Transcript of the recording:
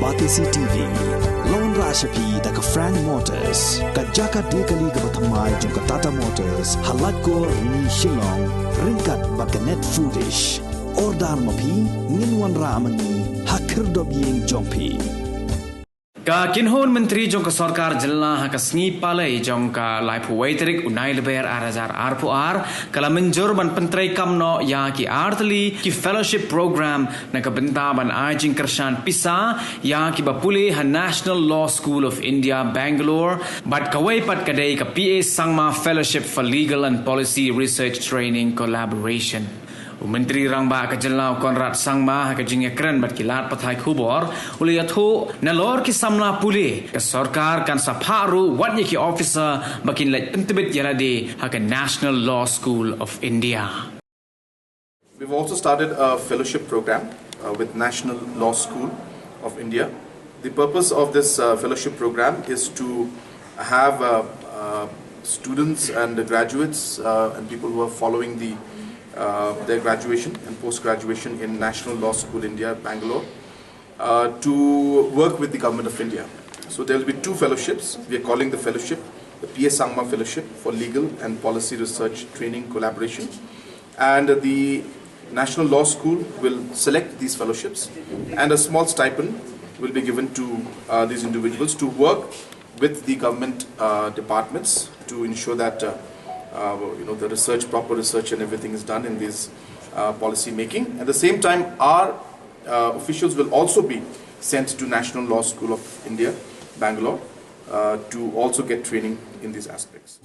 Batisi TV Lone Rashapi Daka Frank Motors Kajaka Dekali Gabatamai Junka Tata Motors Halatko Ni Shillong Rinkat Bakanet Foodish Ordar Mapi Ninwan Ramani Hakir Dobiying Jompi Ka kinhon menteri jong ka Sorkar jilna ha ka sngi palai jong ka lai phuwai terik unai leber arazar arpu ar kala menjor ban pentrai kamno ya ki artli ki fellowship program na ka benta ban ajing kershan pisa ya ki Pule ha National Law School of India Bangalore bat kawai pat kadai ka PA Sangma Fellowship for Legal and Policy Research Training Collaboration Menteri Rangba ka Jellau Konrad Sangma ka jingya keren bat kilat pathai khubor uliathu nalor ki samla Pule ka Sorkar kan sapharu wat ki officer bakin lait pentibet yalade ha ka National Law School of India. We've also started a fellowship program with National Law School of India. The purpose of this fellowship program is to have students and graduates and people who are following their graduation and post-graduation in National Law School India, Bangalore, to work with the Government of India. So there will be two fellowships. We are calling the fellowship the PA Sangma Fellowship for Legal and Policy Research Training Collaboration. And the National Law School will select these fellowships, and a small stipend will be given to these individuals to work with the government departments to ensure that the proper research and everything is done in this policy making. At the same time, our officials will also be sent to National Law School of India, Bangalore, to also get training in these aspects.